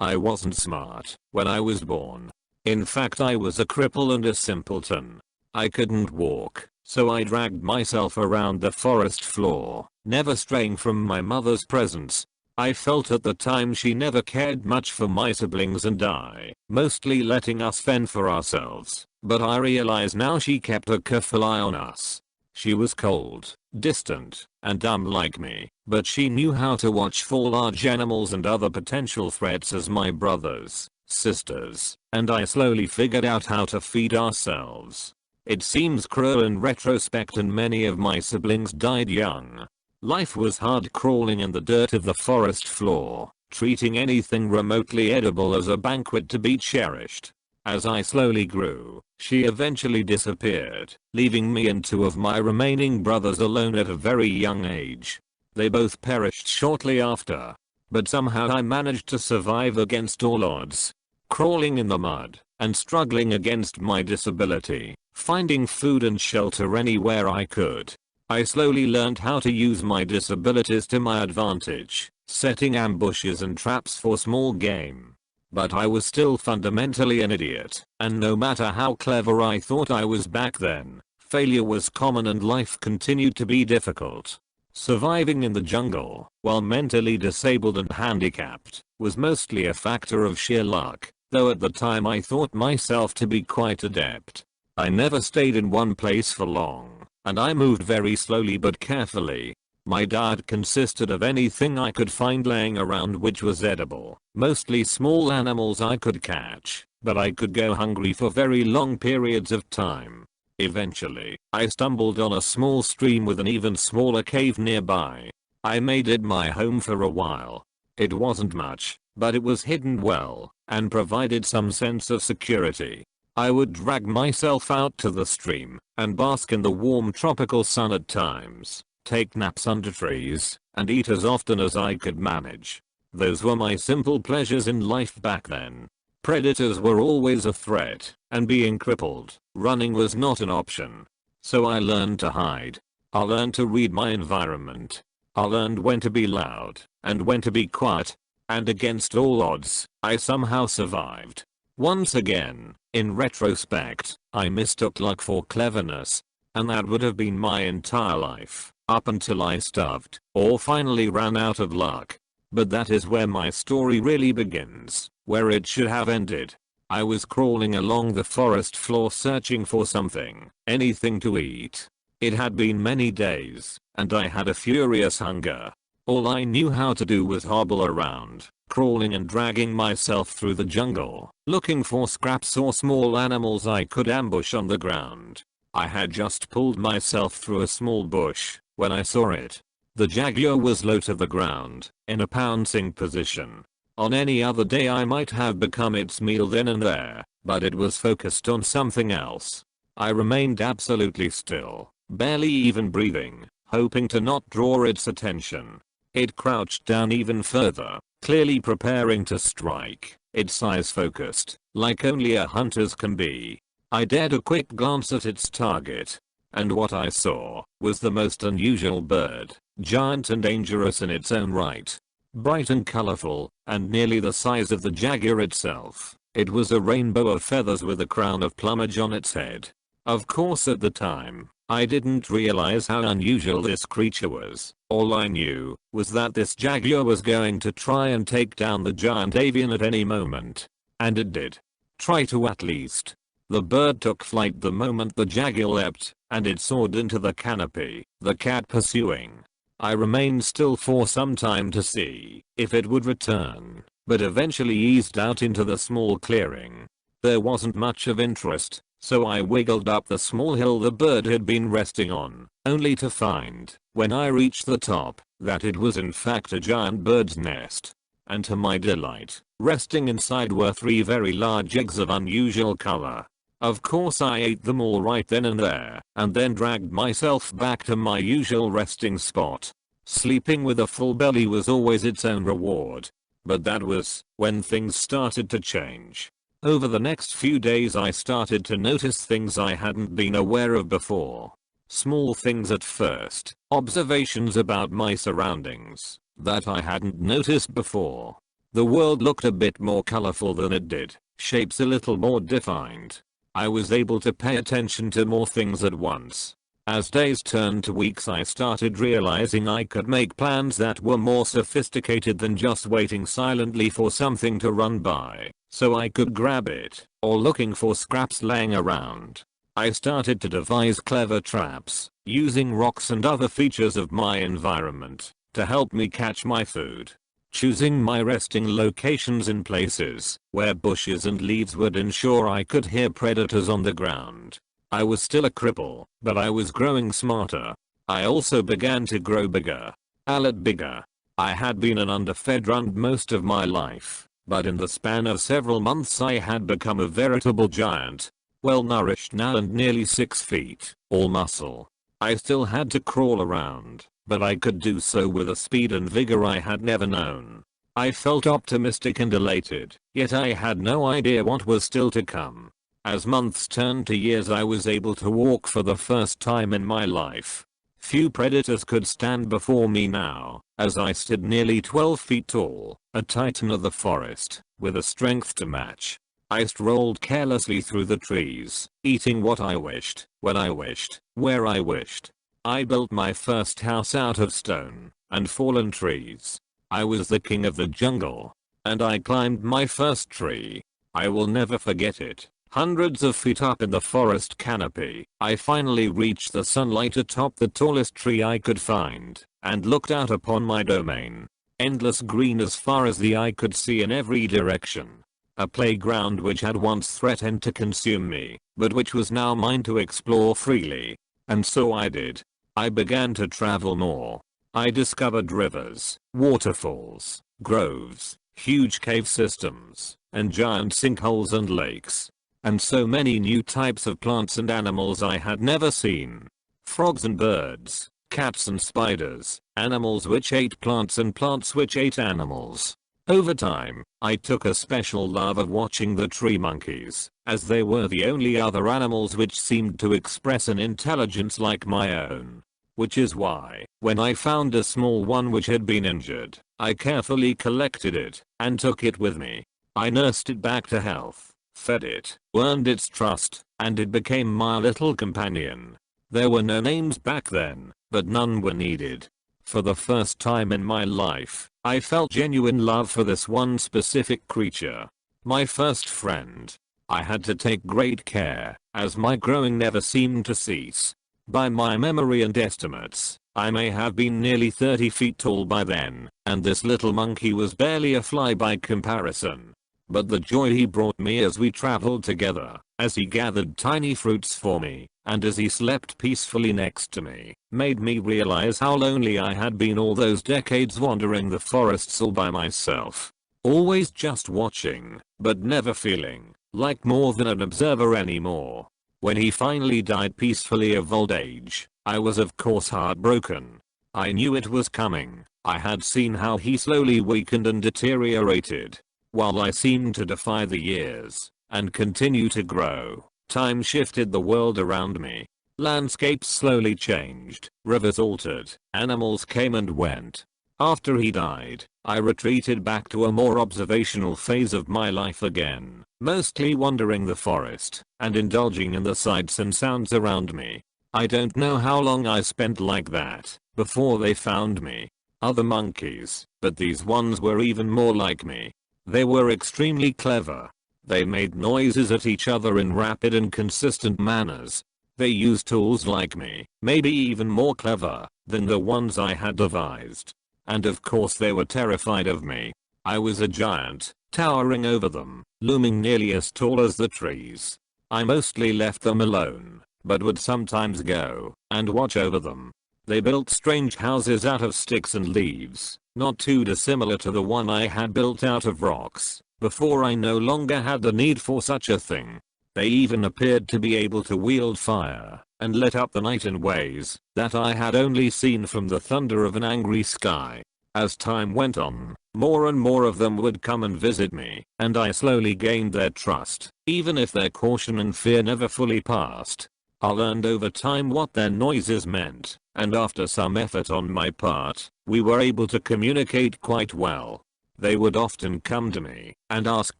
I wasn't smart when I was born. In fact, I was a cripple and a simpleton. I couldn't walk, so I dragged myself around the forest floor, never straying from my mother's presence. I felt at the time she never cared much for my siblings and I, mostly letting us fend for ourselves, but I realize now she kept a careful eye on us. She was cold, distant, and dumb like me, but she knew how to watch for large animals and other potential threats as my brothers, sisters, and I slowly figured out how to feed ourselves. It seems cruel in retrospect, and many of my siblings died young. Life was hard crawling in the dirt of the forest floor, treating anything remotely edible as a banquet to be cherished. As I slowly grew, she eventually disappeared, leaving me and two of my remaining brothers alone at a very young age. They both perished shortly after. But somehow I managed to survive against all odds. Crawling in the mud, and struggling against my disability, finding food and shelter anywhere I could. I slowly learned how to use my disabilities to my advantage, setting ambushes and traps for small game. But I was still fundamentally an idiot, and no matter how clever I thought I was back then, failure was common and life continued to be difficult. Surviving in the jungle, while mentally disabled and handicapped, was mostly a factor of sheer luck, though at the time I thought myself to be quite adept. I never stayed in one place for long, and I moved very slowly but carefully. My diet consisted of anything I could find laying around which was edible, mostly small animals I could catch, but I could go hungry for very long periods of time. Eventually, I stumbled on a small stream with an even smaller cave nearby. I made it my home for a while. It wasn't much, but it was hidden well, and provided some sense of security. I would drag myself out to the stream, and bask in the warm tropical sun at times, take naps under trees, and eat as often as I could manage. Those were my simple pleasures in life back then. Predators were always a threat, and being crippled, running was not an option. So I learned to hide. I learned to read my environment. I learned when to be loud, and when to be quiet. And against all odds, I somehow survived. Once again, in retrospect, I mistook luck for cleverness. And that would have been my entire life, up until I starved, or finally ran out of luck. But that is where my story really begins, where it should have ended. I was crawling along the forest floor searching for something, anything to eat. It had been many days, and I had a furious hunger. All I knew how to do was hobble around, crawling and dragging myself through the jungle, looking for scraps or small animals I could ambush on the ground. I had just pulled myself through a small bush when I saw it. The jaguar was low to the ground, in a pouncing position. On any other day I might have become its meal then and there, but it was focused on something else. I remained absolutely still, barely even breathing, hoping to not draw its attention. It crouched down even further, clearly preparing to strike, its eyes focused, like only a hunter's can be. I dared a quick glance at its target, and what I saw was the most unusual bird, giant and dangerous in its own right. Bright and colorful, and nearly the size of the jaguar itself, it was a rainbow of feathers with a crown of plumage on its head. Of course at the time, I didn't realize how unusual this creature was. All I knew was that this jaguar was going to try and take down the giant avian at any moment. And it did. Try to at least. The bird took flight the moment the jaguar leapt, and it soared into the canopy, the cat pursuing. I remained still for some time to see if it would return, but eventually eased out into the small clearing. There wasn't much of interest, so I wiggled up the small hill the bird had been resting on, only to find, when I reached the top, that it was in fact a giant bird's nest. And to my delight, resting inside were 3 very large eggs of unusual color. Of course I ate them all right then and there, and then dragged myself back to my usual resting spot. Sleeping with a full belly was always its own reward. But that was when things started to change. Over the next few days I started to notice things I hadn't been aware of before. Small things at first, observations about my surroundings that I hadn't noticed before. The world looked a bit more colorful than it did, shapes a little more defined. I was able to pay attention to more things at once. As days turned to weeks, I started realizing I could make plans that were more sophisticated than just waiting silently for something to run by, so I could grab it, or looking for scraps laying around. I started to devise clever traps, using rocks and other features of my environment to help me catch my food. Choosing my resting locations in places where bushes and leaves would ensure I could hear predators on the ground. I was still a cripple, but I was growing smarter. I also began to grow bigger. A lot bigger. I had been an underfed runt most of my life, but in the span of several months I had become a veritable giant. Well nourished now and nearly 6 feet, all muscle. I still had to crawl around, but I could do so with a speed and vigor I had never known. I felt optimistic and elated, yet I had no idea what was still to come. As months turned to years, I was able to walk for the first time in my life. Few predators could stand before me now, as I stood nearly 12 feet tall, a titan of the forest, with a strength to match. I strolled carelessly through the trees, eating what I wished, when I wished, where I wished. I built my first house out of stone and fallen trees. I was the king of the jungle. And I climbed my first tree. I will never forget it. Hundreds of feet up in the forest canopy, I finally reached the sunlight atop the tallest tree I could find, and looked out upon my domain. Endless green as far as the eye could see in every direction. A playground which had once threatened to consume me, but which was now mine to explore freely. And so I did. I began to travel more. I discovered rivers, waterfalls, groves, huge cave systems, and giant sinkholes and lakes. And so many new types of plants and animals I had never seen. Frogs and birds, cats and spiders, animals which ate plants and plants which ate animals. Over time, I took a special love of watching the tree monkeys, as they were the only other animals which seemed to express an intelligence like my own. Which is why, when I found a small one which had been injured, I carefully collected it, and took it with me. I nursed it back to health, fed it, earned its trust, and it became my little companion. There were no names back then, but none were needed. For the first time in my life, I felt genuine love for this one specific creature. My first friend. I had to take great care, as my growing never seemed to cease. By my memory and estimates, I may have been nearly 30 feet tall by then, and this little monkey was barely a fly by comparison. But the joy he brought me as we traveled together, as he gathered tiny fruits for me, and as he slept peacefully next to me, made me realize how lonely I had been all those decades wandering the forests all by myself. Always just watching, but never feeling like more than an observer anymore. When he finally died peacefully of old age, I was of course heartbroken. I knew it was coming. I had seen how he slowly weakened and deteriorated. While I seemed to defy the years and continue to grow, time shifted the world around me. Landscapes slowly changed, rivers altered, animals came and went. After he died, I retreated back to a more observational phase of my life again, mostly wandering the forest and indulging in the sights and sounds around me. I don't know how long I spent like that before they found me. Other monkeys, but these ones were even more like me. They were extremely clever. They made noises at each other in rapid and consistent manners. They used tools like me, maybe even more clever than the ones I had devised. And of course they were terrified of me. I was a giant, towering over them, looming nearly as tall as the trees. I mostly left them alone, but would sometimes go and watch over them. They built strange houses out of sticks and leaves, not too dissimilar to the one I had built out of rocks, before I no longer had the need for such a thing. They even appeared to be able to wield fire and lit up the night in ways that I had only seen from the thunder of an angry sky. As time went on, more and more of them would come and visit me, and I slowly gained their trust, even if their caution and fear never fully passed. I learned over time what their noises meant, and after some effort on my part, we were able to communicate quite well. They would often come to me and ask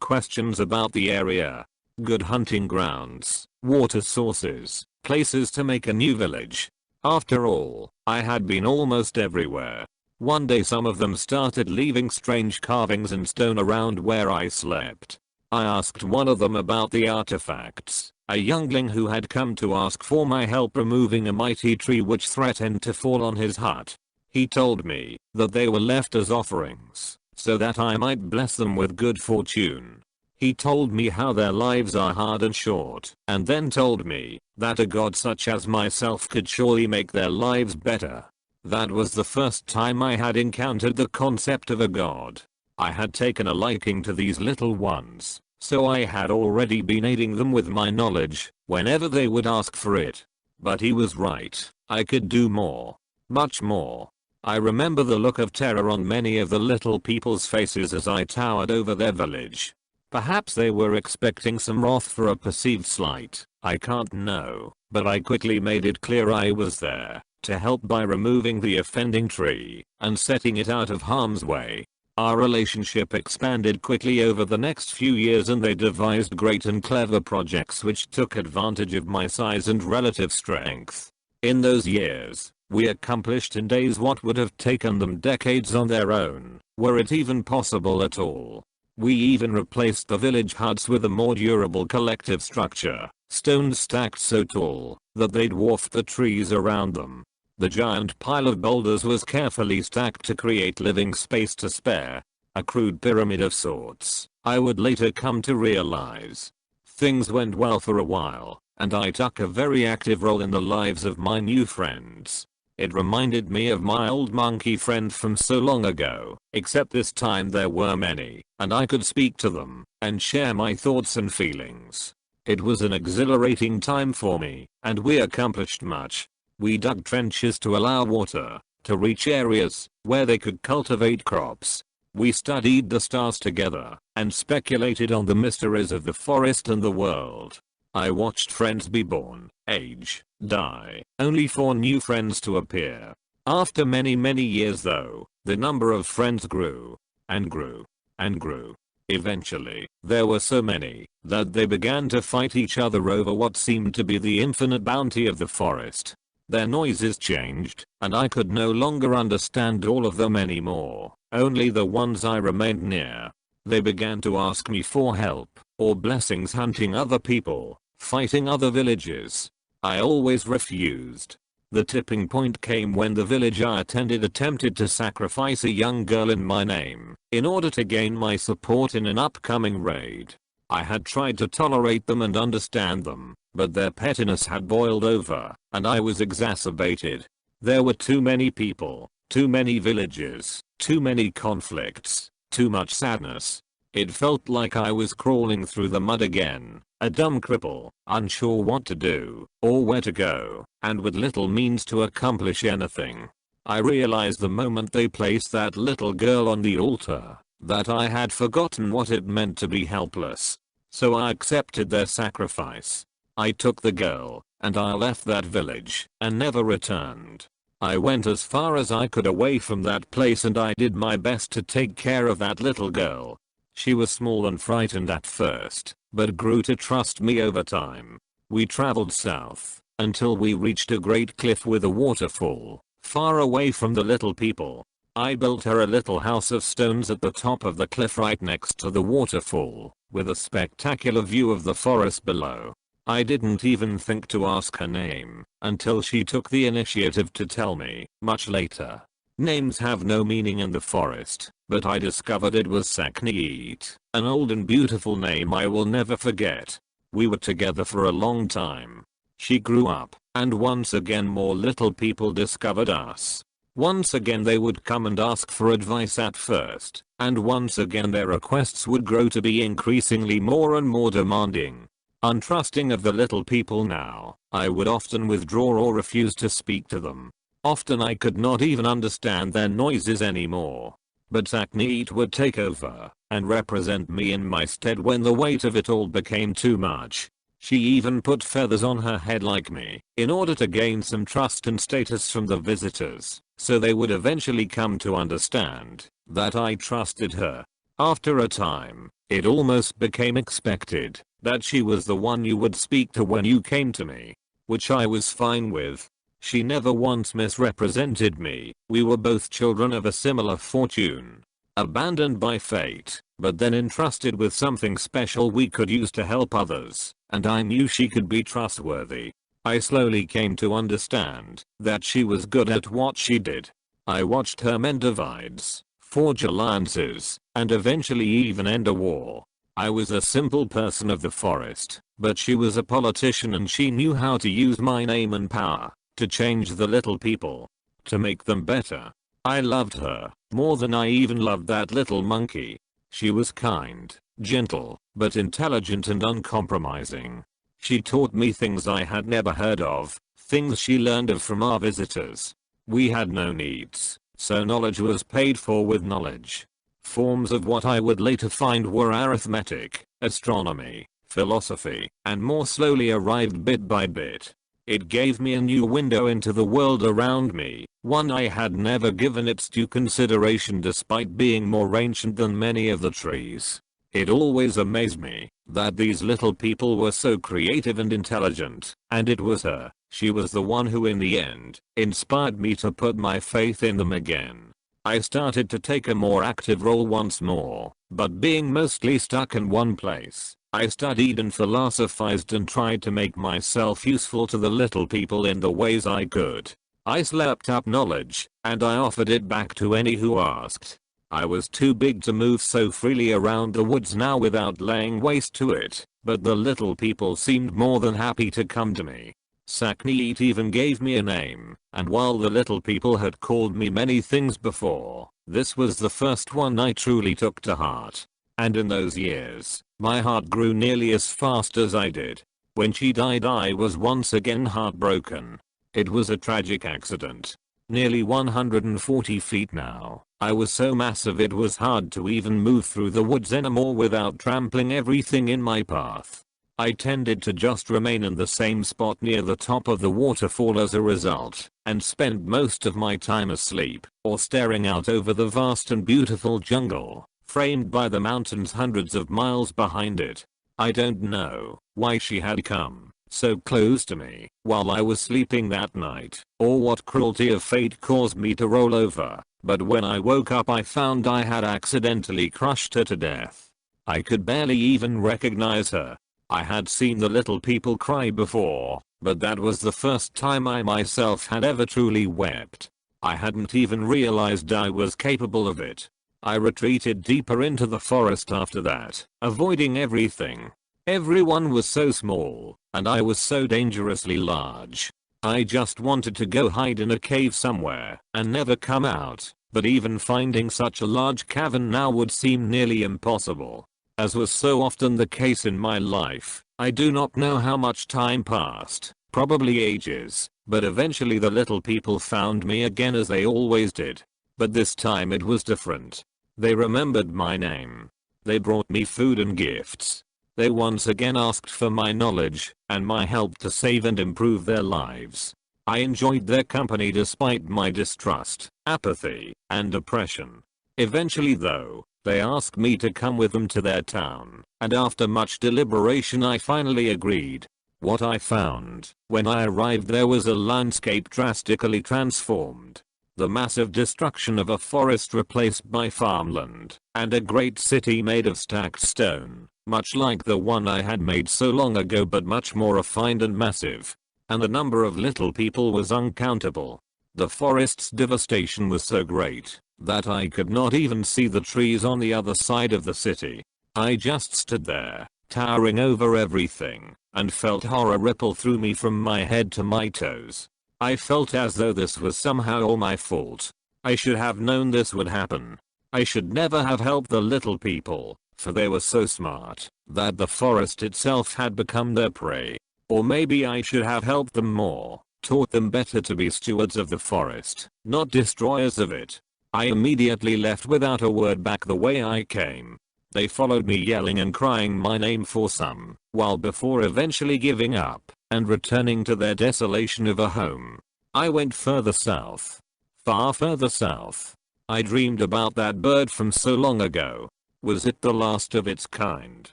questions about the area. Good hunting grounds, water sources, places to make a new village. After all, I had been almost everywhere. One day some of them started leaving strange carvings in stone around where I slept. I asked one of them about the artifacts, a youngling who had come to ask for my help removing a mighty tree which threatened to fall on his hut. He told me that they were left as offerings, so that I might bless them with good fortune. He told me how their lives are hard and short, and then told me that a god such as myself could surely make their lives better. That was the first time I had encountered the concept of a god. I had taken a liking to these little ones, so I had already been aiding them with my knowledge whenever they would ask for it. But he was right, I could do more. Much more. I remember the look of terror on many of the little people's faces as I towered over their village. Perhaps they were expecting some wrath for a perceived slight, I can't know, but I quickly made it clear I was there to help by removing the offending tree and setting it out of harm's way. Our relationship expanded quickly over the next few years and they devised great and clever projects which took advantage of my size and relative strength. In those years, we accomplished in days what would have taken them decades on their own, were it even possible at all. We even replaced the village huts with a more durable collective structure, stones stacked so tall that they dwarfed the trees around them. The giant pile of boulders was carefully stacked to create living space to spare. A crude pyramid of sorts, I would later come to realize. Things went well for a while, and I took a very active role in the lives of my new friends. It reminded me of my old monkey friend from so long ago, except this time there were many, and I could speak to them and share my thoughts and feelings. It was an exhilarating time for me, and we accomplished much. We dug trenches to allow water to reach areas where they could cultivate crops. We studied the stars together and speculated on the mysteries of the forest and the world. I watched friends be born, age, die, only for new friends to appear. After many years though, the number of friends grew and grew and grew. Eventually, there were so many that they began to fight each other over what seemed to be the infinite bounty of the forest. Their noises changed, and I could no longer understand all of them anymore, only the ones I remained near. They began to ask me for help, or blessings hunting other people, fighting other villages. I always refused. The tipping point came when the village I attempted to sacrifice a young girl in my name, in order to gain my support in an upcoming raid. I had tried to tolerate them and understand them, but their pettiness had boiled over, and I was exacerbated. There were too many people, too many villages, too many conflicts, too much sadness. It felt like I was crawling through the mud again, a dumb cripple, unsure what to do, or where to go, and with little means to accomplish anything. I realized the moment they placed that little girl on the altar, that I had forgotten what it meant to be helpless. So I accepted their sacrifice. I took the girl, and I left that village, and never returned. I went as far as I could away from that place and I did my best to take care of that little girl. She was small and frightened at first, but grew to trust me over time. We traveled south, until we reached a great cliff with a waterfall, far away from the little people. I built her a little house of stones at the top of the cliff right next to the waterfall, with a spectacular view of the forest below. I didn't even think to ask her name, until she took the initiative to tell me, much later. Names have no meaning in the forest, but I discovered it was Sakneet, an old and beautiful name I will never forget. We were together for a long time. She grew up, and once again more little people discovered us. Once again they would come and ask for advice at first, and once again their requests would grow to be increasingly more and more demanding. Untrusting of the little people now, I would often withdraw or refuse to speak to them. Often I could not even understand their noises anymore. But Sakneet would take over and represent me in my stead when the weight of it all became too much. She even put feathers on her head like me, in order to gain some trust and status from the visitors, so they would eventually come to understand that I trusted her. After a time, it almost became expected that she was the one you would speak to when you came to me, which I was fine with. She never once misrepresented me. We were both children of a similar fortune, abandoned by fate, but then entrusted with something special we could use to help others, and I knew she could be trustworthy. I slowly came to understand that she was good at what she did. I watched her mend divides, forge alliances, and eventually even end a war. I was a simple person of the forest, but she was a politician and she knew how to use my name and power to change the little people, to make them better. I loved her more than I even loved that little monkey. She was kind, gentle, but intelligent and uncompromising. She taught me things I had never heard of, things she learned of from our visitors. We had no needs, so knowledge was paid for with knowledge. Forms of what I would later find were arithmetic, astronomy, philosophy, and more slowly arrived bit by bit. It gave me a new window into the world around me, one I had never given its due consideration despite being more ancient than many of the trees. It always amazed me that these little people were so creative and intelligent, and it was her. She was the one who in the end inspired me to put my faith in them again. I started to take a more active role once more, but being mostly stuck in one place, I studied and philosophized and tried to make myself useful to the little people in the ways I could. I slapped up knowledge, and I offered it back to any who asked. I was too big to move so freely around the woods now without laying waste to it, but the little people seemed more than happy to come to me. Sakneet even gave me a name, and while the little people had called me many things before, this was the first one I truly took to heart. And in those years, my heart grew nearly as fast as I did. When she died I was once again heartbroken. It was a tragic accident. Nearly 140 feet now. I was so massive it was hard to even move through the woods anymore without trampling everything in my path. I tended to just remain in the same spot near the top of the waterfall as a result, and spend most of my time asleep, or staring out over the vast and beautiful jungle, framed by the mountains hundreds of miles behind it. I don't know why she had come so close to me while I was sleeping that night, or what cruelty of fate caused me to roll over, but when I woke up I found I had accidentally crushed her to death. I could barely even recognize her. I had seen the little people cry before, but that was the first time I myself had ever truly wept. I hadn't even realized I was capable of it. I retreated deeper into the forest after that, avoiding everything. Everyone was so small, and I was so dangerously large. I just wanted to go hide in a cave somewhere and never come out, but even finding such a large cavern now would seem nearly impossible. As was so often the case in my life, I do not know how much time passed, probably ages, but eventually the little people found me again as they always did. But this time it was different. They remembered my name. They brought me food and gifts. They once again asked for my knowledge and my help to save and improve their lives. I enjoyed their company despite my distrust, apathy, and depression. Eventually though, they asked me to come with them to their town, and after much deliberation I finally agreed. What I found when I arrived there was a landscape drastically transformed. The massive destruction of a forest replaced by farmland, and a great city made of stacked stone, much like the one I had made so long ago but much more refined and massive. And the number of little people was uncountable. The forest's devastation was so great that I could not even see the trees on the other side of the city. I just stood there, towering over everything, and felt horror ripple through me from my head to my toes. I felt as though this was somehow all my fault. I should have known this would happen. I should never have helped the little people, for they were so smart that the forest itself had become their prey. Or maybe I should have helped them more, taught them better to be stewards of the forest, not destroyers of it. I immediately left without a word back the way I came. They followed me yelling and crying my name for some while before eventually giving up and returning to their desolation of a home. I went further south. Far further south. I dreamed about that bird from so long ago. Was it the last of its kind?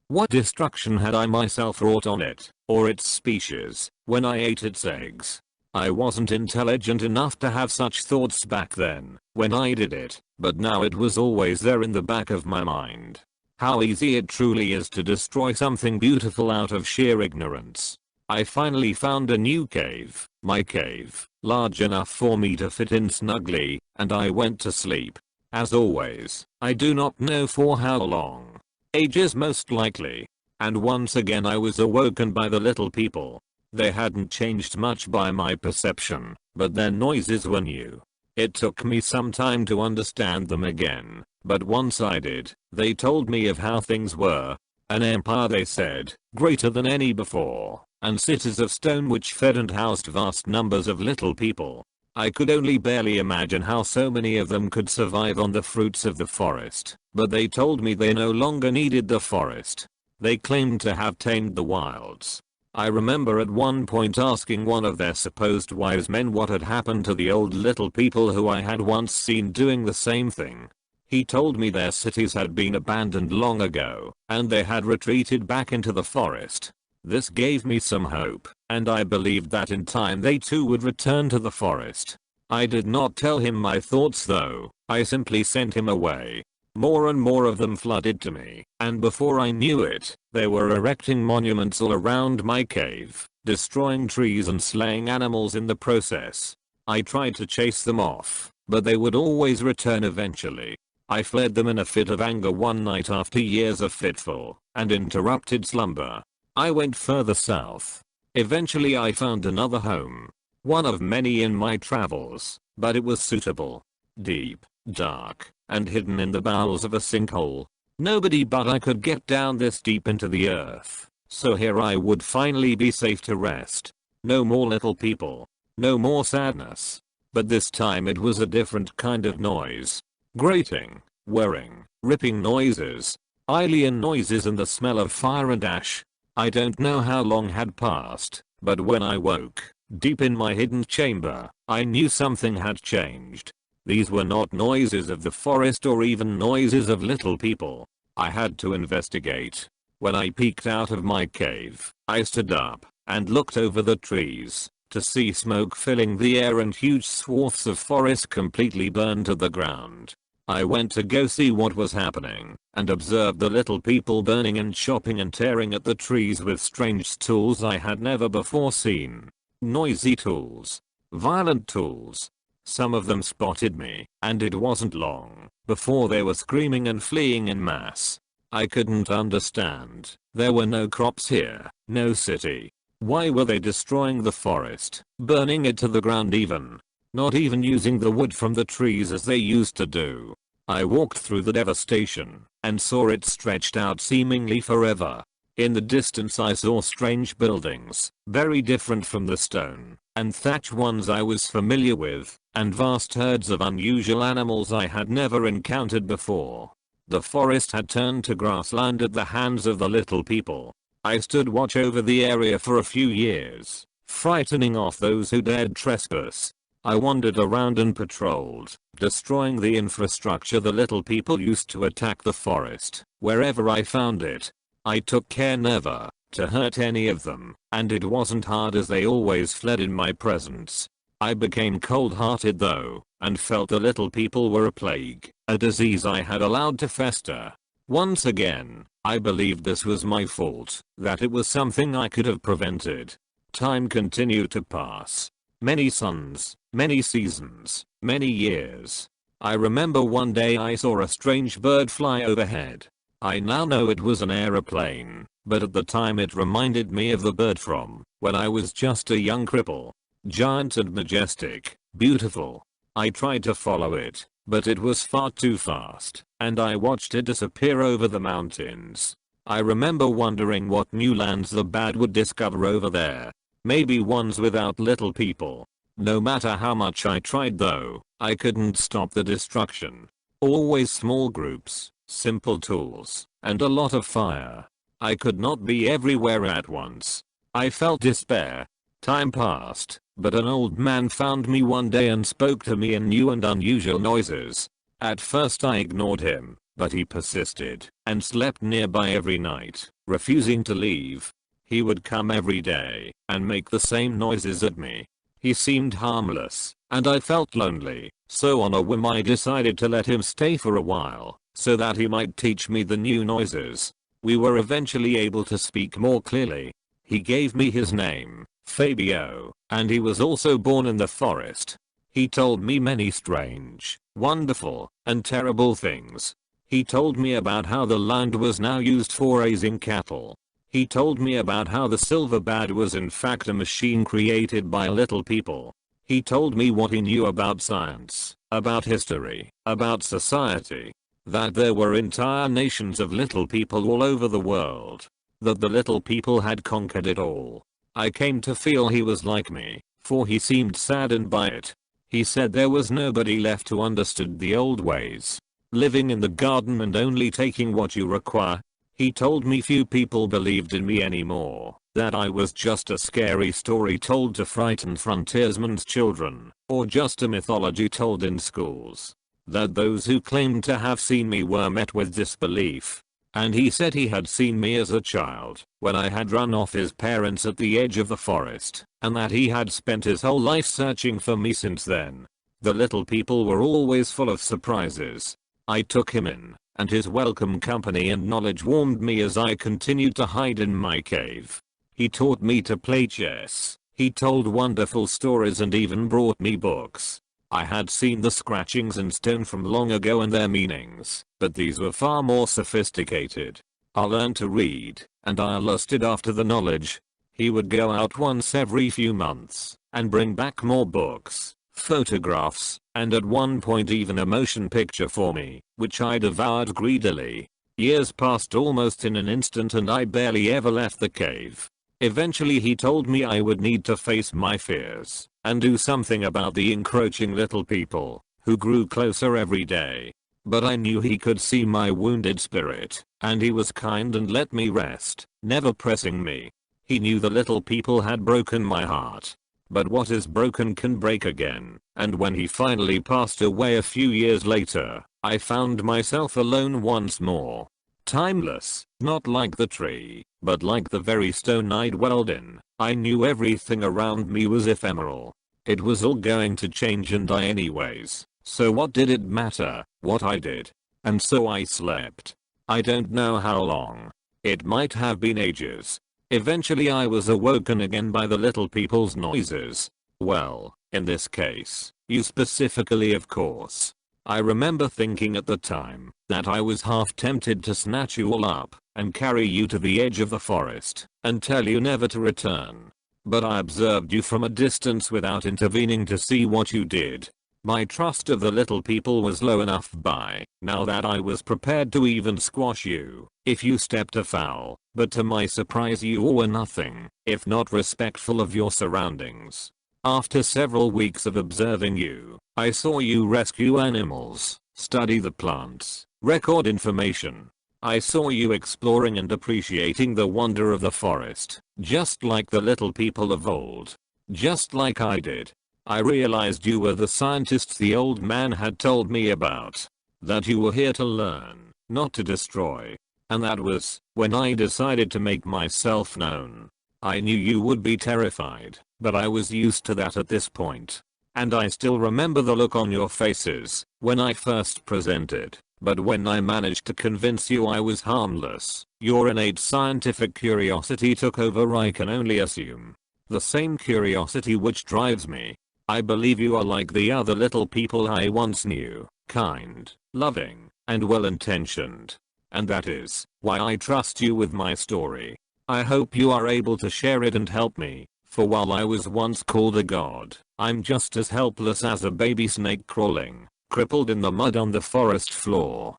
What destruction had I myself wrought on it, or its species, when I ate its eggs? I wasn't intelligent enough to have such thoughts back then, when I did it, but now it was always there in the back of my mind. How easy it truly is to destroy something beautiful out of sheer ignorance. I finally found a new cave, my cave, large enough for me to fit in snugly, and I went to sleep. As always, I do not know for how long. Ages most likely. And once again I was awoken by the little people. They hadn't changed much by my perception, but their noises were new. It took me some time to understand them again, but once I did, they told me of how things were. An empire, they said, greater than any before, and cities of stone which fed and housed vast numbers of little people. I could only barely imagine how so many of them could survive on the fruits of the forest, but they told me they no longer needed the forest. They claimed to have tamed the wilds. I remember at one point asking one of their supposed wise men what had happened to the old little people who I had once seen doing the same thing. He told me their cities had been abandoned long ago, and they had retreated back into the forest. This gave me some hope, and I believed that in time they too would return to the forest. I did not tell him my thoughts though, I simply sent him away. More and more of them flooded to me, and before I knew it, they were erecting monuments all around my cave, destroying trees and slaying animals in the process. I tried to chase them off, but they would always return eventually. I fled them in a fit of anger one night after years of fitful and interrupted slumber. I went further south. Eventually I found another home. One of many in my travels, but it was suitable. Deep, dark, and hidden in the bowels of a sinkhole. Nobody but I could get down this deep into the earth, so here I would finally be safe to rest. No more little people. No more sadness. But this time it was a different kind of noise. Grating, whirring, ripping noises. Alien noises and the smell of fire and ash. I don't know how long had passed, but when I woke, deep in my hidden chamber, I knew something had changed. These were not noises of the forest or even noises of little people. I had to investigate. When I peeked out of my cave, I stood up and looked over the trees to see smoke filling the air and huge swaths of forest completely burned to the ground. I went to go see what was happening and observed the little people burning and chopping and tearing at the trees with strange tools I had never before seen. Noisy tools. Violent tools. Some of them spotted me, and it wasn't long before they were screaming and fleeing in mass. I couldn't understand. There were no crops here, no city. Why were they destroying the forest, burning it to the ground even? Not even using the wood from the trees as they used to do. I walked through the devastation and saw it stretched out seemingly forever. In the distance I saw strange buildings, very different from the stone and thatch ones I was familiar with, and vast herds of unusual animals I had never encountered before. The forest had turned to grassland at the hands of the little people. I stood watch over the area for a few years, frightening off those who dared trespass. I wandered around and patrolled, destroying the infrastructure the little people used to attack the forest, wherever I found it. I took care never to hurt any of them, and it wasn't hard as they always fled in my presence. I became cold-hearted though, and felt the little people were a plague, a disease I had allowed to fester. Once again, I believed this was my fault, that it was something I could have prevented. Time continued to pass. Many suns, many seasons, many years. I remember one day I saw a strange bird fly overhead. I now know it was an aeroplane, but at the time it reminded me of the bird from when I was just a young cripple. Giant and majestic, beautiful. I tried to follow it, but it was far too fast, and I watched it disappear over the mountains. I remember wondering what new lands the bat would discover over there. Maybe ones without little people. No matter how much I tried though, I couldn't stop the destruction. Always small groups, simple tools, and a lot of fire. I could not be everywhere at once. I felt despair. Time passed, but an old man found me one day and spoke to me in new and unusual noises. At first I ignored him, but he persisted and slept nearby every night, refusing to leave. He would come every day and make the same noises at me. He seemed harmless, and I felt lonely, so on a whim I decided to let him stay for a while, so that he might teach me the new noises. We were eventually able to speak more clearly. He gave me his name, Fabio, and he was also born in the forest. He told me many strange, wonderful, and terrible things. He told me about how the land was now used for raising cattle. He told me about how the silver bad was in fact a machine created by little people. He told me what he knew about science, about history, about society. That there were entire nations of little people all over the world. That the little people had conquered it all. I came to feel he was like me, for he seemed saddened by it. He said there was nobody left who understood the old ways. Living in the garden and only taking what you require. He told me few people believed in me anymore, that I was just a scary story told to frighten frontiersmen's children, or just a mythology told in schools. That those who claimed to have seen me were met with disbelief. And he said he had seen me as a child, when I had run off his parents at the edge of the forest, and that he had spent his whole life searching for me since then. The little people were always full of surprises. I took him in, and his welcome company and knowledge warmed me as I continued to hide in my cave. He taught me to play chess. He told wonderful stories and even brought me books. I had seen the scratchings in stone from long ago and their meanings, but these were far more sophisticated. I learned to read, and I lusted after the knowledge. He would go out once every few months, and bring back more books, photographs, and at one point even a motion picture for me, which I devoured greedily. Years passed almost in an instant and I barely ever left the cave. Eventually he told me I would need to face my fears, and do something about the encroaching little people, who grew closer every day. But I knew he could see my wounded spirit, and he was kind and let me rest, never pressing me. He knew the little people had broken my heart. But what is broken can break again, and when he finally passed away a few years later, I found myself alone once more. Timeless, not like the tree, but like the very stone I dwelled in. I knew everything around me was ephemeral. It was all going to change and die anyways, so what did it matter what I did? And so I slept. I don't know how long. It might have been ages. Eventually I was awoken again by the little people's noises. Well, in this case, you specifically of course. I remember thinking at the time that I was half tempted to snatch you all up and carry you to the edge of the forest and tell you never to return. But I observed you from a distance without intervening to see what you did. My trust of the little people was low enough by now that I was prepared to even squash you if you stepped afoul, but to my surprise you all were nothing if not respectful of your surroundings. After several weeks of observing you, I saw you rescue animals, study the plants, record information. I saw you exploring and appreciating the wonder of the forest, just like the little people of old. Just like I did. I realized you were the scientists the old man had told me about. That you were here to learn, not to destroy. And that was when I decided to make myself known. I knew you would be terrified, but I was used to that at this point. And I still remember the look on your faces when I first presented. But when I managed to convince you I was harmless, your innate scientific curiosity took over. I can only assume. The same curiosity which drives me. I believe you are like the other little people I once knew, kind, loving, and well-intentioned. And that is why I trust you with my story. I hope you are able to share it and help me, for while I was once called a god, I'm just as helpless as a baby snake crawling, crippled in the mud on the forest floor.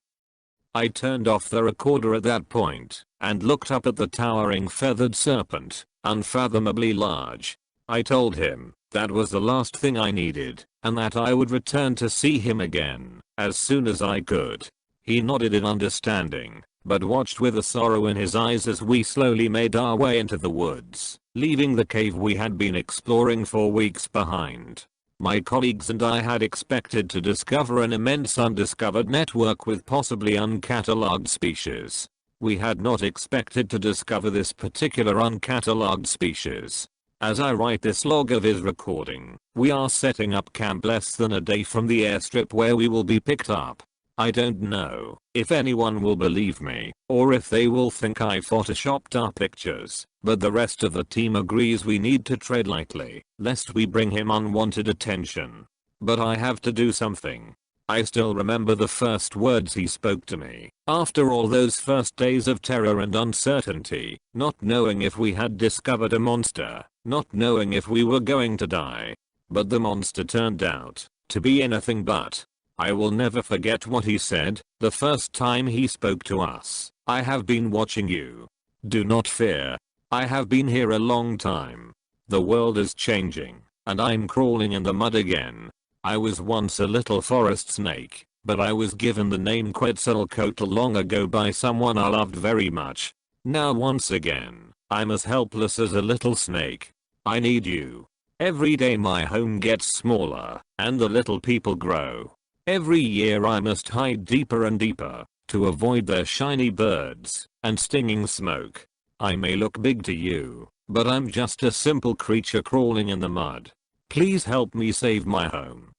I turned off the recorder at that point, and looked up at the towering feathered serpent, unfathomably large. I told him that was the last thing I needed, and that I would return to see him again, as soon as I could. He nodded in understanding, but watched with a sorrow in his eyes as we slowly made our way into the woods, leaving the cave we had been exploring for weeks behind. My colleagues and I had expected to discover an immense undiscovered network with possibly uncatalogued species. We had not expected to discover this particular uncatalogued species. As I write this log of his recording, we are setting up camp less than a day from the airstrip where we will be picked up. I don't know if anyone will believe me, or if they will think I photoshopped our pictures, but the rest of the team agrees we need to tread lightly, lest we bring him unwanted attention. But I have to do something. I still remember the first words he spoke to me, after all those first days of terror and uncertainty, not knowing if we had discovered a monster, not knowing if we were going to die. But the monster turned out to be anything but. I will never forget what he said, the first time he spoke to us. I have been watching you. Do not fear. I have been here a long time. The world is changing, and I'm crawling in the mud again. I was once a little forest snake, but I was given the name Quetzalcoatl long ago by someone I loved very much. Now once again, I'm as helpless as a little snake. I need you. Every day my home gets smaller, and the little people grow. Every year I must hide deeper and deeper, to avoid their shiny birds and stinging smoke. I may look big to you, but I'm just a simple creature crawling in the mud. Please help me save my home.